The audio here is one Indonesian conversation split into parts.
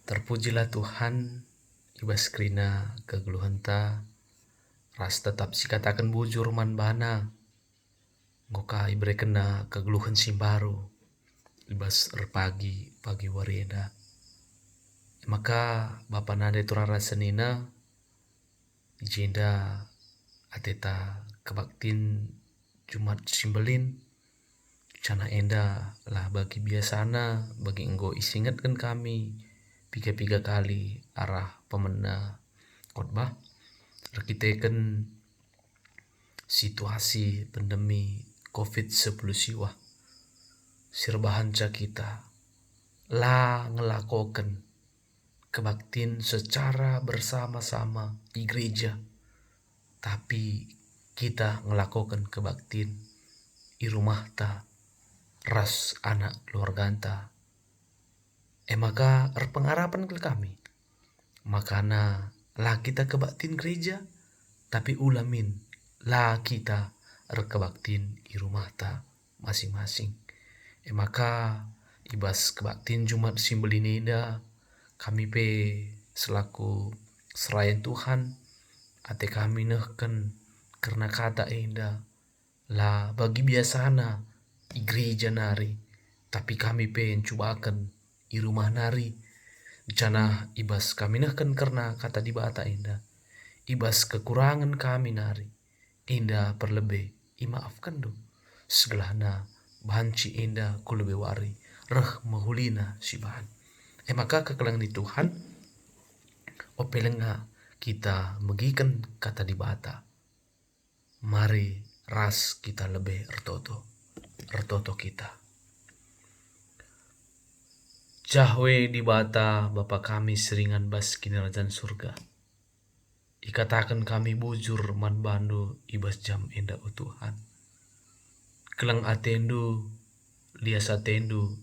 Terpujilah Tuhan, ibas krina kegeluhanta, ras tetap si katakan bujur man bana, ngoka ibre kena kegeluhan simbaru, ibas erpagi pagi wareda. Maka bapa nade turara senina, ijenda ateta kebaktin Jumat simbelin, cana enda lah bagi biasana, bagi enggo isingatkan kami, piga kali arah pemena khotbah rekiteken situasi pandemi COVID-19 siwah sirbahanca kita lah ngelakoken kebaktin secara bersama-sama di gereja, tapi kita ngelakoken kebaktin di rumah ta ras anak keluarganta. Maka erpengarapan ke kami makana lah kita kebaktin gereja, tapi ulamin lah kita rekebaktin di rumah ta masing-masing. Maka ibas kebaktin Jumat simbelinida kami pe selaku serayan Tuhan ate kami nehken karena kata enda lah bagi biasana i gereja nari, tapi kami pe cubakan i rumah nari jana ibas kami nehken karena kata di bata enda ibas kekurangan kami nari enda perlebe imaafkan do segelahna banci enda kulebe wari reh mahulina si bahan. Maka kekelangan di Tuhan opelenga kita megikan kata di bata, mari ras kita lebih ertoto kita Jahwe di bata Bapa kami seringan bas kinerajan surga, ikatakan kami bujur man bandu ibas jam enda o Tuhan, kelang atendu lias atendu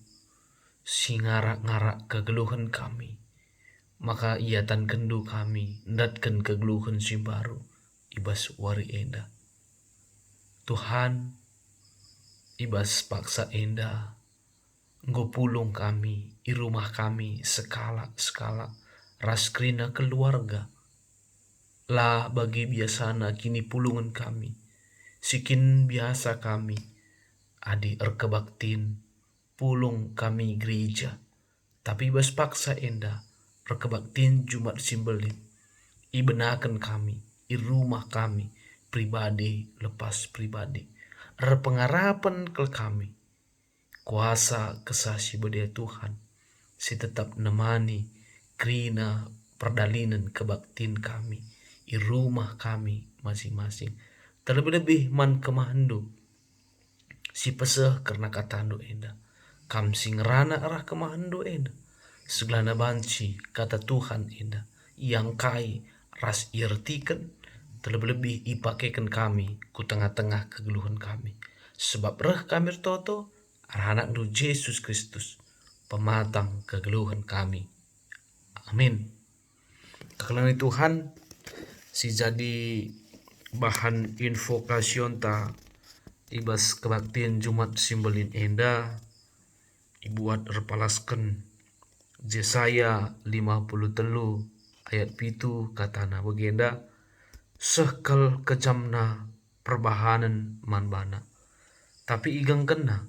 singarak-ngarak kegeluhan kami, maka iatan kendu kami ndatken kegeluhan simbaru ibas wari enda. Tuhan ibas paksa enda nggo pulung kami i rumah kami skala ras krina keluarga lah bagi biasana kini pulungan kami sikin biasa kami adi erkebaktin pulung kami gereja, tapi bas paksa enda rekebaktin Jumat simbelin ibenakan kami i rumah kami pribadi lepas pribadi repengarapan ke kami kuasa kesasi bedaya Tuhan si tetap nemani krina perdalinan kebaktin kami i rumah kami masing-masing, terlebih-lebih man kemahandu si peseh karena katando enda kam singrana arah kemahandu enda segelana banci kata Tuhan enda yang kai ras irtikan terlebih-lebih ipakekan kami ku tengah-tengah kegeluhan kami, sebab reh kami toto anak du Yesus Kristus pematang kegeluhan kami. Amin. Kekelangan Tuhan si jadi bahan invokasion ta ibas kebaktian Jumat simbelin enda ibuat repalaskan Yesaya 53 ayat pitu katana begenda sekel kejamna perbahanan manbana, tapi igang kena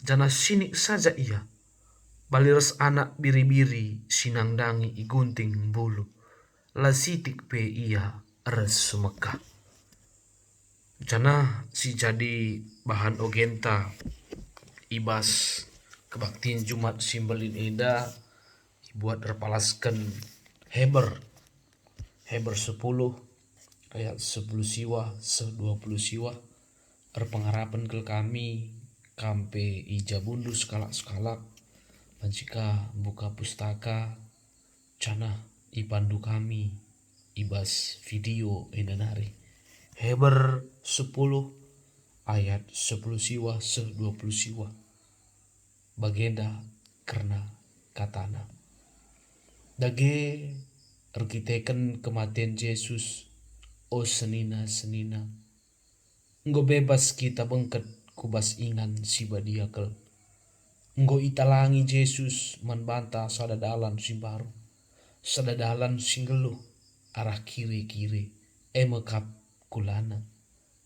jana sinik saja ia baliras anak biri-biri sinangdangi igunting bulu lasitik pe ia res sumeka. Jana si jadi bahan ogenta ibas kebaktian Jumat simbelin enda buat repalaskan Heber 10 ayat 10 siwa 20 siwa erpengarapan ke kami kampe ija bundu skala jika buka pustaka cana ipandu kami ibas video endanari Heber 10 ayat 10 siwa 20 siwa bagenda karena katana dage erkiteken kematian Yesus o senina nggo bebas kita bengket kubas ingan si badiakel Nggo italangi Yesus manbanta sadadalan sing baru. Sadadalan sing geluh arah kiri-kiri emekap kulana.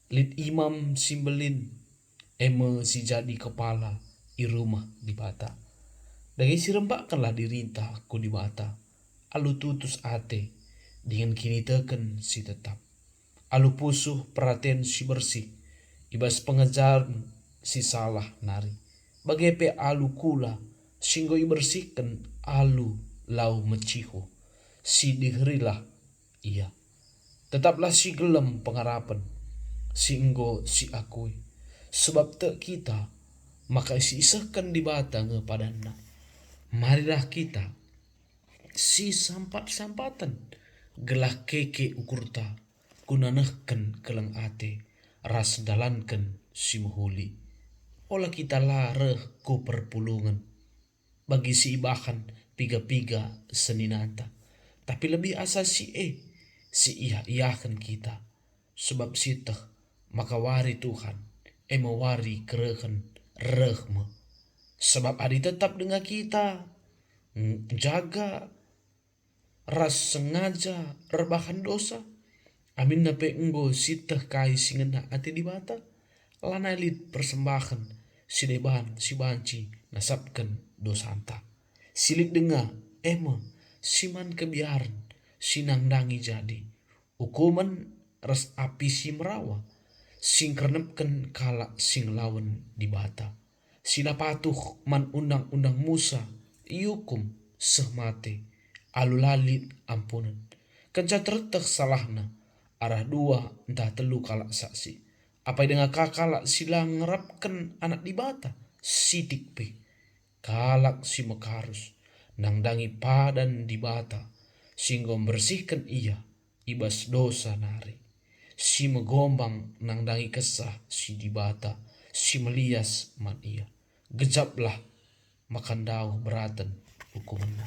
Lid imam simbelin eme si jadi kepala i rumah di bata. Dagi si rembakkanlah dirintah ku di bata. Alu tutus ate dengan kini teken si tetap. Alu pusuh perhatian si bersih. Ibas pengejaran si salah nari. Bagepe alu kula singgo bersihkan alu lau meciho. Si diherilah iya. Tetaplah si gelem pengharapan. Singgo si akui. Sebab te kita maka si isahkan di batang padana. Marilah kita si sampat-sampatan gelah keke ukurta kunanahkan kelang ate ras dalankan si muhuli. Olah kita lareh ku perpulungan bagi si ibahan piga-piga seninanta. Tapi lebih asa si si iya-iyakan kita. Sebab sitah maka wari Tuhan mewari kerehan rehme. Sebab adi tetap dengan kita jaga ras sengaja rebahan dosa. Amin nape enggo sitah kai singena ati di bata. Lana elit persembahan si deban si banci nasabkan dosanta. Silik dengar siman kebiaran sinangdangi jadi. Hukuman ras api si merawa sing kernepken kala sing lawan di bata. Sila patuh man undang-undang Musa iukum sehmate alulalit ampunan. Kenca tertek salahna arah dua entah telu kalak saksi. Apa dengan kakala sila ngerapkan anak di bata sidik pe kalak si mekarus nangdangi padan di bata singgo bersihkan ia ibas dosa nari. Si megombang nangdangi kesah si di bata si melias man ia. Gejaplah makan dauh beratan hukumanna.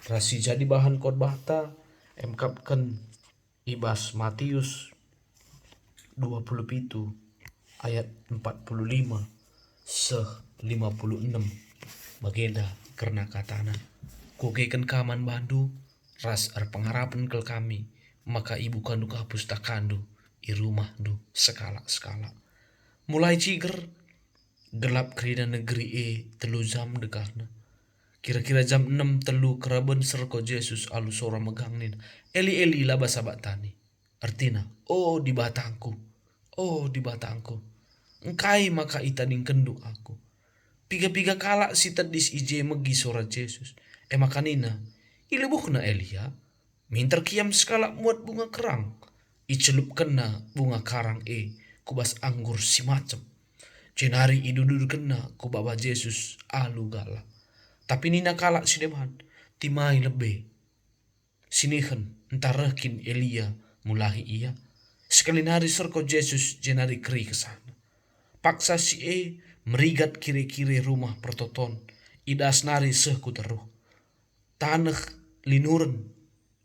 Rasi jadi bahan khotbah ta emkapkan ibas Matius 27 ayat 45 seh 56 bagenda karena katana kugeken kaman bandu ras pengharapan kel kami maka ibu kandu kapus takandu i rumah du skala mulai ciger gelap kerida negeri telu jam dekahna. Kira-kira jam 6 telu keraben serko Yesus alu sora megangnin. Eli laba sabat tani. Artina, oh di batangku. Oh di batangku. Engkai maka itaning kendu aku. Piga-piga kalak si tadis ije megi sora Yesus. Makanina. Ilibukna Elia. Minter kiam skala muat bunga kerang. Icelup kena bunga karang kubas anggur si macem. Jenari idudur kena kubaba Yesus alu gala. Tapi nina kalak si deman timai lebih. Sinihan entarakin Elia mulahi ia. Sekali nari serko Yesus jenari keri kesana. Paksa si merigat kiri-kiri rumah pertoton. Idas nari sehku teruh. Tanah linuren.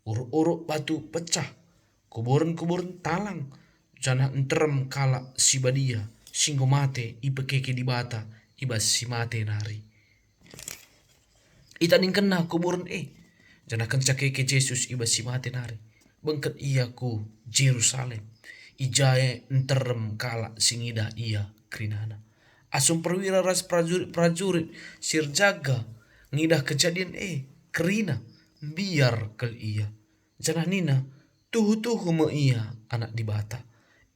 Uruk-uruk batu pecah. Kuburan-kuburan talang. Jana enterem kalak si badia. Singgo mate ipekeke di bata. Ibas si mate nari. Itaning kena kuburan jana kenca keke Yesus iba si mate nari. Bengket ia ku Jerusalem. Ijae enterem kala singida ia krinana. Asum perwira ras prajurit sir jaga ngidah kejadian kerina biar kel ia. Jana nina tuhu me ia anak di bata.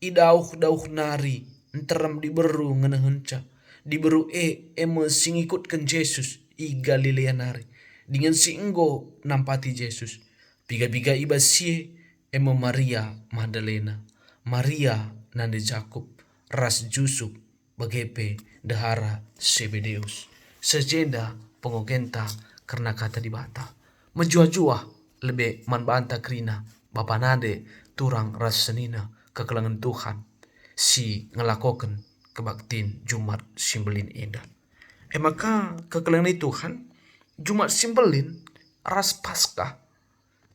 Idauh nari enterem diberu ngenehenca. Diberu eme singikutkan Yesus i Galilea nari. Dengan si enggo nampati Yesus. Biga-biga iba sie emo Maria Magdalena. Maria nande Jakob. Ras Jusuf bagepe dahara Sebedeus. Sejenda pengogenta karena kata di bata. Menjua-jua lebih manbanta krina. Bapa nade turang ras senina kekelangan Tuhan. Si ngelakokan kebaktin Jumat simbelin indah. Maka kekelangan Tuhan Jumat simbelin ras Paskah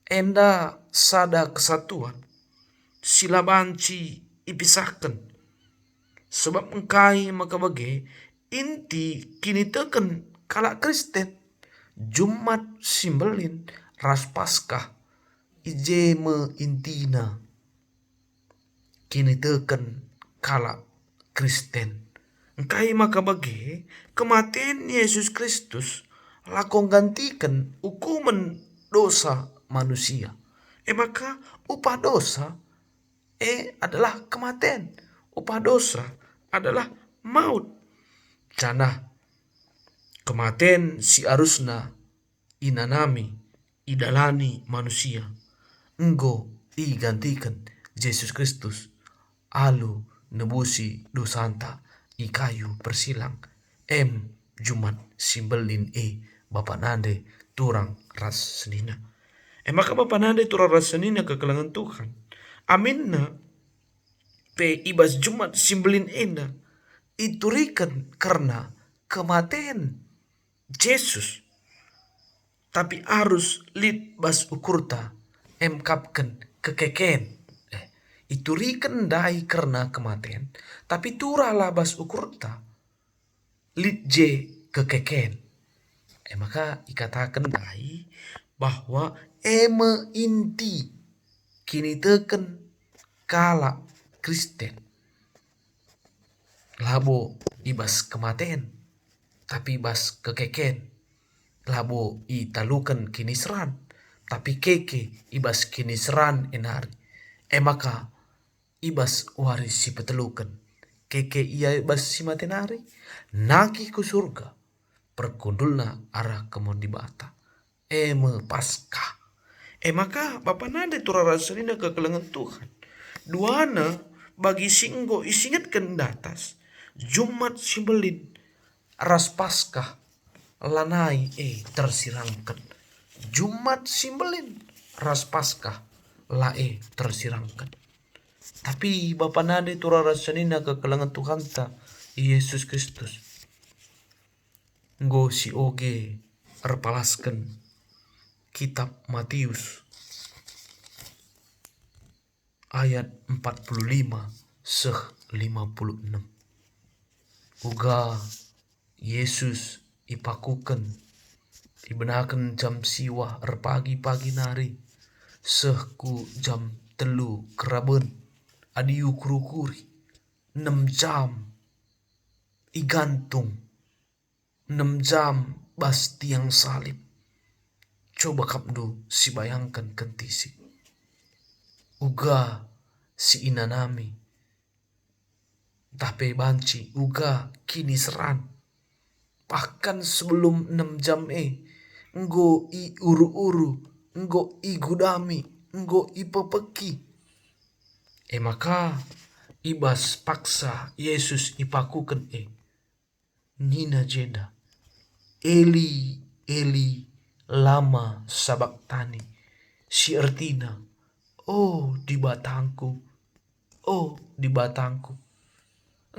enda sada kesatuan sila banci ipisahkan sebab engkai maka bage inti kini teken Kala Kristen Jumat simbelin ras Paskah ijeme intina kini teken kala Kristen. Engkai maka bagi kematian Yesus Kristus lakon gantikan hukuman dosa manusia. Maka upah dosa adalah kematian. Upah dosa adalah maut. Cana kematian si arusna inanami idalani manusia. Enggo digantikan Yesus Kristus alu nebusi dosanta i kayu persilang Jumat simbelin Bapa nande turang ras senina. Maka Bapa nande turang ras senina kekelangan Tuhan. Aminna pe ibas Jumat simbelin enda iturikan karena kematian Yesus. Tapi arus lit bas ukurta kapken kekeken. Iturikan dai karena kematian. Tapi turalah bas ukurta lit je kekeken. Maka ikatakan dai bahwa eme inti kini teken kala Kristen. Labo ibas kematian. Tapi bas kekeken. Labo italukan kini seran. Tapi keke ibas kini seran enari. Maka ibas waris si petelukan. Keke ia ibas si matenari. Naki ku surga. Perkundulna arah kemon di bata. Eme Paskah. Maka Bapa nade turara serina kekelengan Tuhan. Duana bagi singgo isingatkan datas. Jumat simbelin ras Paskah lanai tersirangkan. Jumat simbelin ras Paskah lae tersirangkan. Tapi Bapa nade turara serina kekelengan Tuhan ta Yesus Kristus. Nggo si oge erpalaskan kitab Matius ayat 45 seh 56. Uga Yesus ipakukan ibenakan jam siwah pagi nari sehku jam telu keraben adiu kurukuri 6 jam igantung 6 jam bas tiang salib. Coba kapdu si bayangkan kentisi. Uga si inanami. Tapi banci uga kini seran. Bahkan sebelum 6 jam enggo i uru-uru, enggo i gudami, enggo i pepeki. Maka ibas paksa Yesus ipakukan Nina jeda. Eli, Eli, lama sabaktani. Si artina, oh di batangku, oh di batangku.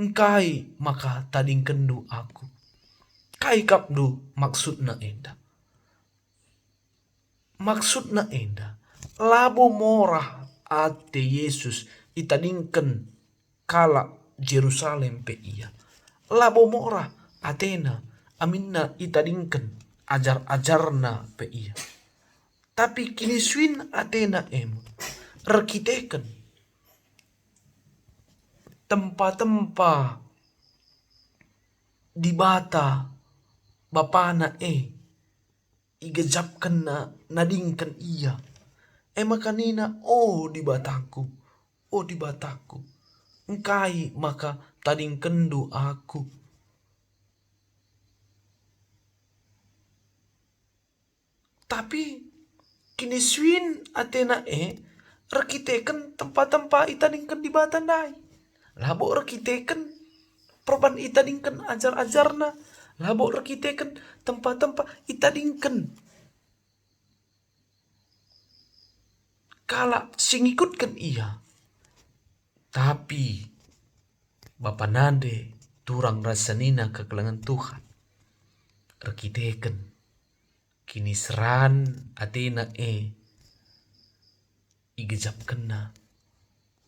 Engkai maka tading kendu aku. Kai kapdu maksudna enda. Maksudna enda. Labo morah ate Yesus itadingken kala Jerusalem pe iya. Labo morah Atena aminna itadingken ajar-ajarna pe iya. Tapi kini swin Atena rekiteken tempat-tempat di bata bapana igejapkan nadingkan iya. Maka nina di bataku, oh di bataku. Engkai maka tading kendu aku. Tapi kini swin Atena rekiteken tempat-tempat itadingkan di batandai. Labo rekiteken proban itadingkan ajar-ajarna. Labo rekiteken tempat-tempat itadingkan. Kala singikutkan iya. Tapi Bapa nade turang rasanina kekelangan Tuhan. Rekiteken kini seran Atena igejap kena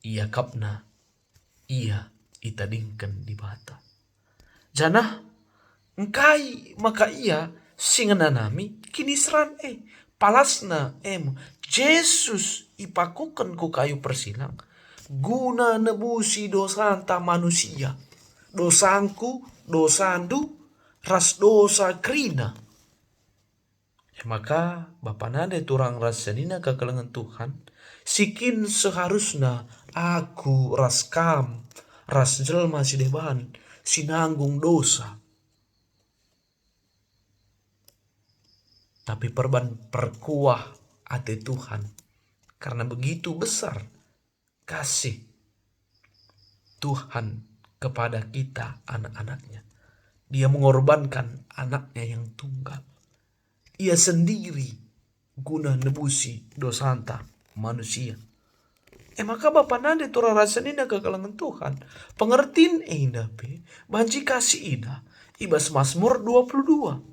iya kapna iya itadingkan di bata. Janah Engkai maka ia singananami kini seran palasna Yesus ipakukan ku kayu persilang guna nebusi dosa anta manusia, dosanku, dosandu, ras dosa krina. Maka Bapa nade turang rasanina kekalangan Tuhan, sikin seharusnya aku ras kam, ras jelma si deban, sinanggung dosa. Tapi perkuah ate Tuhan, karena begitu besar kasih Tuhan kepada kita anak-anaknya. Dia mengorbankan anaknya yang tunggal. Ia sendiri guna nebusi dosa anta manusia. Maka Bapa nade tura rasanina ke kalangan Tuhan. Pengertiin indah banci kasih ina. Ibas Mazmur 22.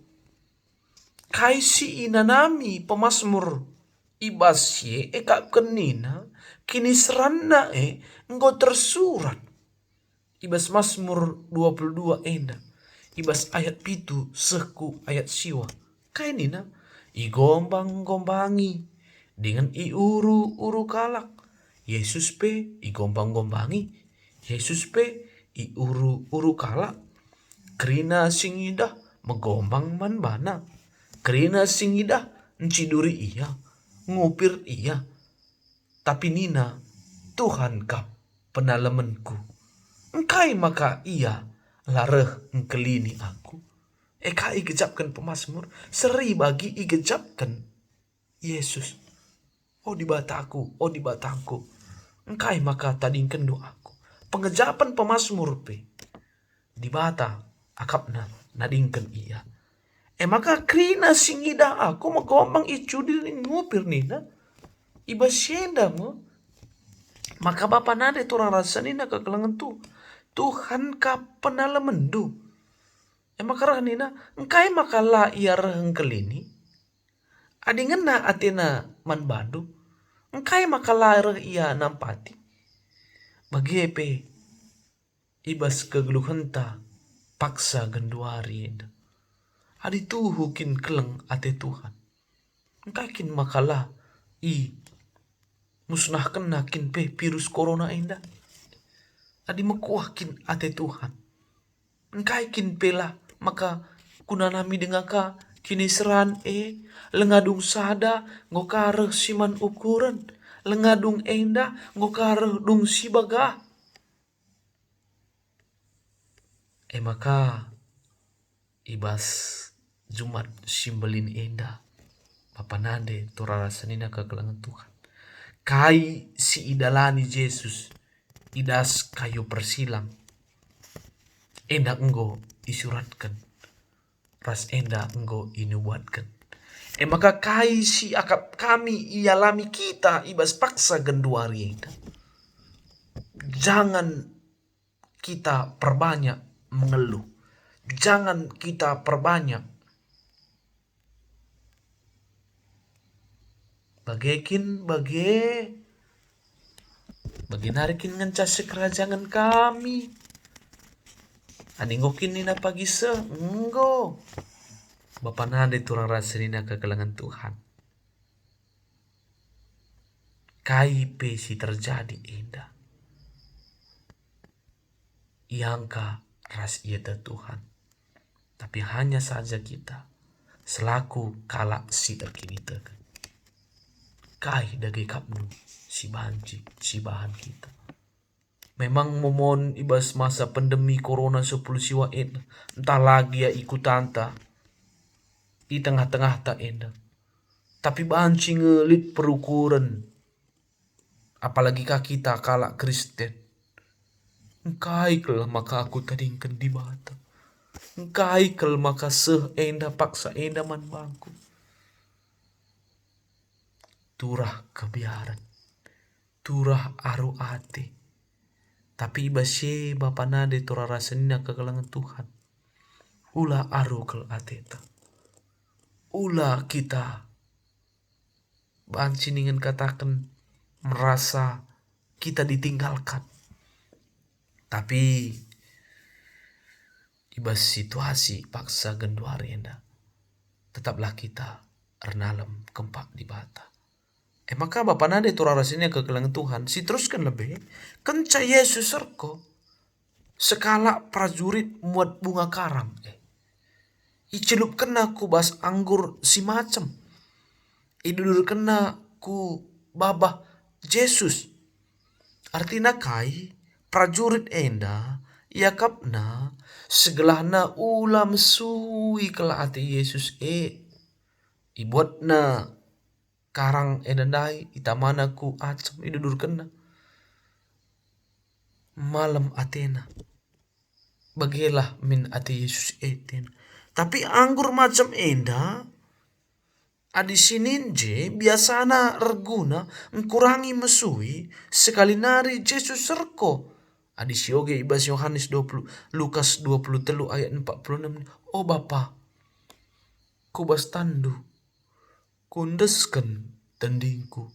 Kaisi inanami pemasmur ibas ye kak kenina kini serana engkau tersurat. Ibas Mazmur 22 enda. Ibas ayat pitu seku ayat siwa. Kainina igombang-gombangi dengan uru kalak. Yesus pe igombang-gombangi. Yesus pe uru kalak. Kerina singidah megombang man bana. Kerina singidah nciduri iya. Ngupir iya. Tapi nina Tuhan kap penalemanku. Engkai maka ia lareh engkelini aku. Kai igejapkan pemasmur. Seri bagi igejapkan Yesus. Oh di bataku, oh di bataku. Engkai maka tadingkan doaku. Pengejapan pemasmur pe. Di bata akapna nadingkan ia. Maka krina singida aku magombang icudil ngupir nina. Iba syenda mo. Maka Bapa nade turang rasanina kekelangan tu. Tuhan ka penalemendu. Maka nina engkai maka la ia rehengkelini. Adi ngena atina man bandu. Engkai maka la ia nampati. Bagiepe ibas kegeluhenta paksa genduari. Adi tuhu kin keleng ate Tuhan. Engkai kin makalah musnahkan nakin pe virus corona enda. Adi mekuahkin ate Tuhan. Engkai kin pela maka kunanami dengaka kini seran lengadung sada ngokare siman ukuran. Lengadung enda ngokare dung sibaga. Maka ibas Jumat simbelin enda. Bapa nade turara sanina kegelangan Tuhan. Kai si idalani Yesus. Idas kayu persilang. Enda enggo isuratkan. Ras enda enggo inubuatkan. Maka kai si akap kami ialami kita ibas paksa genduari enda. Jangan kita perbanyak mengeluh. Jangan kita perbanyak bagi narikin ngencas kerajaan kami. Aningokin nina pagi enggo. Bapa nade turang rasanina kekelangan Tuhan. Kai pesi terjadi indah. Iangka ras ieta Tuhan. Tapi hanya saja kita selaku kalak si terkini tekan. Kai dagi kapnu si banci si bahan kita. Memang momon ibas masa pandemi corona 10 siwa enda. Entah lagi ya ikut tanta. Di tengah-tengah tak enda. Tapi banci ngelit perukuran. Apalagi kah kita kalak Kristen. Engkai kel maka aku tadingkan di bata. Engkai kel maka enda paksa enda man bangku. Turah kebiaran. Turah aru ate. Tapi ibasye Bapa nade turah rasanina kegelangan Tuhan. Ula aru kel ateta. Ula kita banci ingin katakan merasa kita ditinggalkan. Tapi ibas situasi paksa genduari enda. Tetaplah kita ernalem kempak di bata. Maka Bapa nade turah rasanya ke kelang Tuhan. Si teruskan lebih. Kenca Yesus serko. Sekala prajurit muat bunga karang. Icelup kena ku bas anggur si macem. Idudur kena ku babah Yesus. Artinya kai prajurit enda yakapna segelahna ulam sui kela ati Yesus ibuatna karang edandai itamana ku acem idudur kena malam Athena bagelah min ati Yesus eten. Tapi anggur macam enda adi sinin je biasana reguna ngkurangi mesui sekali nari Yesus serko. Adi sioge ibas Yohanes 20 Lukas 23 ayat 46. Oh Bapa, kubas tandu kundesken tendingku.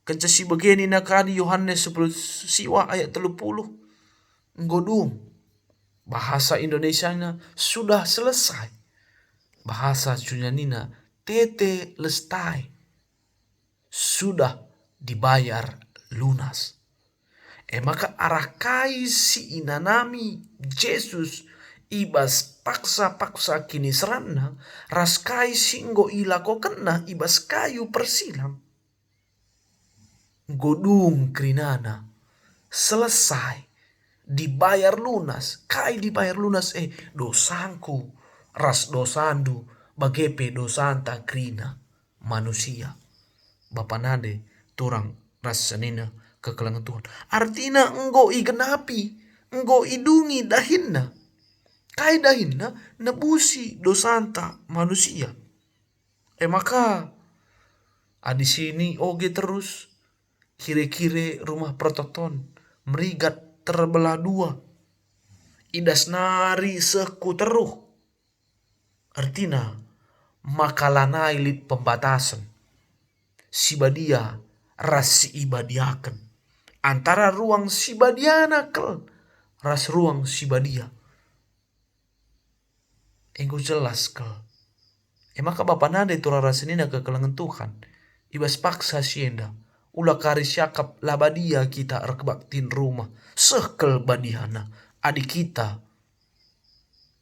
Kencasi begini nakadi Yohanes 10 siwa ayat 30. Nggodung. Bahasa Indonesianya sudah selesai. Bahasa Sunyanina tete lestai. Sudah dibayar lunas. Maka arah kai si inanami Yesus ibas paksa-paksa kini serana ras kai singgo ilako kena ibas kayu persilang. Godung krinana selesai dibayar lunas. Kai dibayar lunas dosangku ras dosandu bagepe dosanta krina manusia. Bapa nade turang ras senina kekelangan Tuhan. Artinya enggo igenapi, enggo idungi dahinna. Kai dahinna nebusi dosanta manusia. Maka adi sini oge terus kire-kire rumah pertoton merigat terbelah dua. Idas nari seku teruh. Artinya makalana ilit pembatasan. Sibadia ras ibadiaken. Antara ruang sibadiana kel ras ruang sibadia. Engko jelas kel. Maka Bapa nade turah rasenina ke kelangan Tuhan. Ibas paksa sienda. Ula kari syakap labadia kita arkebaktin rumah. Sekel badiana. Adik kita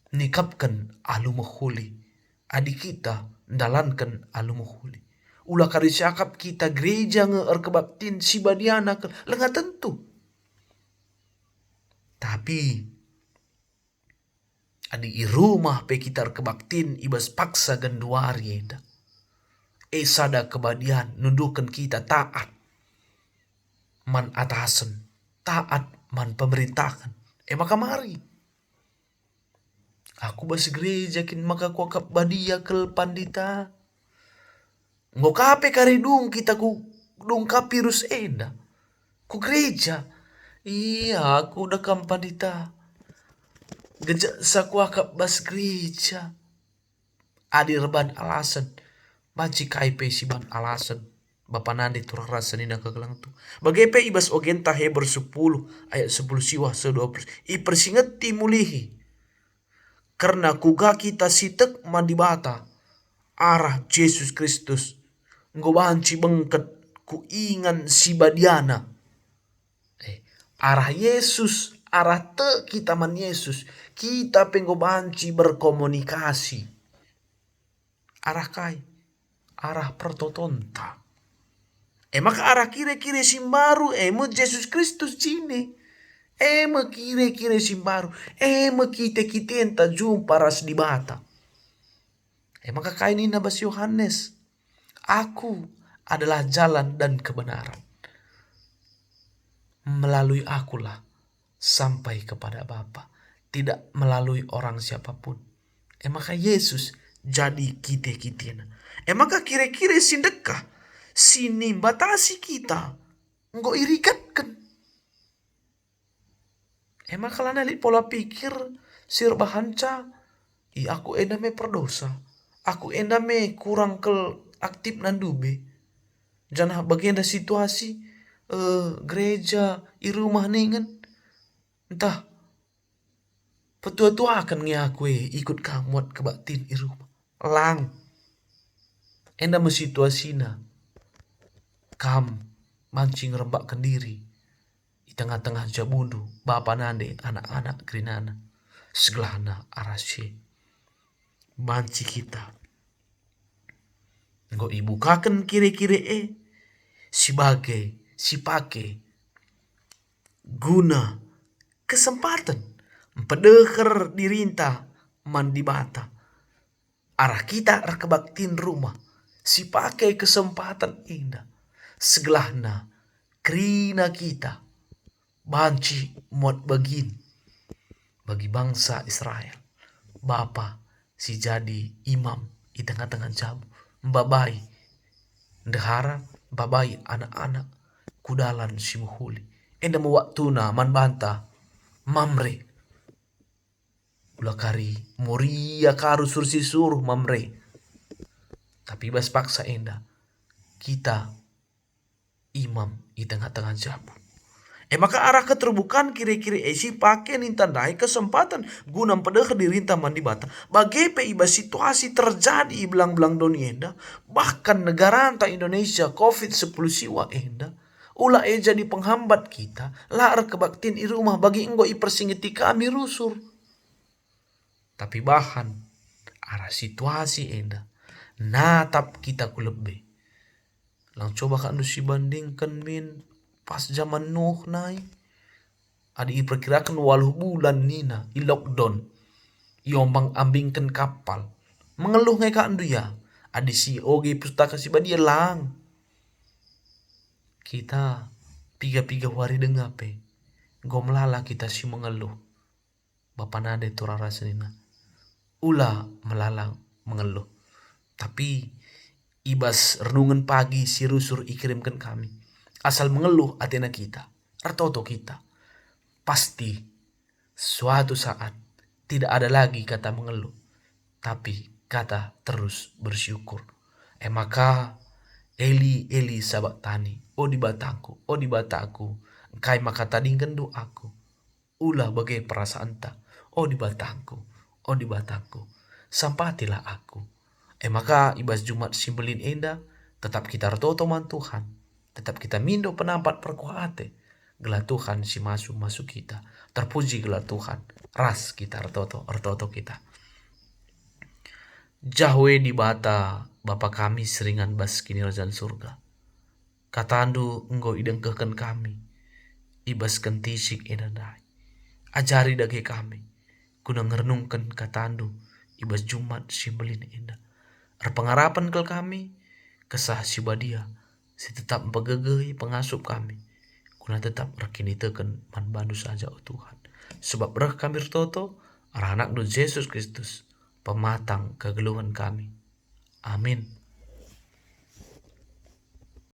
nikapkan alu mahuli. Adik kita ndalankan alu mahuli. Ulah kari syakap kita gereja nge si badiana ke lenga tentu. Tapi adi i rumah pe kita kebaktin ibas paksa genduari eda. Sada kebadian nundukan kita taat man atasan, taat man pemerintahan. Maka mari. Aku bas gereja kin maka kuakap badia kel pandita. Ngokape karidung kita ku dung kapirus enda. Ku gereja. Iya aku udah kampanita. Gejak sakuakap bas gereja. Adir ban alasan. Baci kaipe si ban alasan. Bapa nande turah rasa nina kegelang tu. Bagepe ibas ogenta Hebrew 10 ayat 10 siwa 20. I persingeti mulihi. Karena kuga kita sitek mandibata. Arah Yesus Kristus. Ngobanci bengket ku ingan si badiana. Arah Yesus, arah te kita man Yesus. Kita penggobanci berkomunikasi. Arah kai, arah pertotonta. Maka arah kire-kire simbaru mo Yesus Kristus jine. Me kire-kire simbaru. Me kita enta jumpa ras di bata. Maka kai ni nabas Yohanes. Aku adalah jalan dan kebenaran. Melalui akulah sampai kepada Bapa. Tidak melalui orang siapapun. Maka Yesus jadi kita-kita. Maka kira-kira sindekah sini batasi kita. Engkau irikatkan. Maka lana li pola pikir sirba hanca. Aku endame perdosa. Aku endame kurang kel aktif nandube. Jangan bagian situasi gereja i rumah ningan. Entah Petua-tua akan ngakwe ikut kamuat kebatin i rumah. Lang. Enda situasina. Kam mancing rembak kendiri. Di tengah-tengah jabundu. Bapa nande anak-anak gerinana. Segelana arasye. Manci kita. Nggo ibu kaken kire-kire si pake guna kesempatan pedeker dirinta mandi bata arah kita kebaktin rumah si pakai kesempatan indah segelahna krina kita banci muat bagin bagi bangsa Israel Bapa si jadi imam di tengah-tengah jamu babai dehara babai anak-anak kudalan si muhuli enda waktuna man banta mamre ulakari moria karu sursi suruh mamre tapi bas paksa enda kita imam di tengah-tengah jamu maka arah keterbukaan kiri-kiri esi pakai nintandai kesempatan guna pedeh dirintah mandi bata bagai iba situasi terjadi belang-belang dunia enda bahkan negara anta Indonesia COVID-10 siwa enda ula jadi penghambat kita lar kebaktin i rumah bagi enggo i persingiti kami rusur tapi bahan arah situasi enda natap kita ku lebih lang coba kan si bandingkan min pas zaman Nuh nai adi diperkirakan 8 bulan nina i lockdown i ombang ambingkan kapal mengeluh ngai ka andu ya adi si oge pustaka si badia lang kita piga-piga hari dengape gomlala kita si mengeluh bapa nade turara senina ula melalang mengeluh tapi ibas renungan pagi si rusur ikirimkan kami asal mengeluh atena kita artoto kita pasti suatu saat tidak ada lagi kata mengeluh tapi kata terus bersyukur maka Eli Eli sahabat tani oh di bataku kai maka tadingkan doaku ulah bagai perasaan tak oh di bataku sampatilah aku maka ibas Jumat simbelin enda tetap kita artoto man Tuhan tetap kita mindo penampat perkuate gelar Tuhan si masuk kita terpuji gelar Tuhan ras kita artoto kita Jahwe di bata Bapa kami seringan bas kini kerajaan surga katandu engkau idengkehkan kami ibas kentisik enandai ajari dage kami kuna ngernungkan katandu ibas Jumat simbelin enda pengarapan kel kami kesah si badia si tetap pegegei pengasup kami kuna tetap rekini teken man bandu saja oh Tuhan sebab reh kami toto arah anak Yesus Kristus pematang kegelungan kami amin.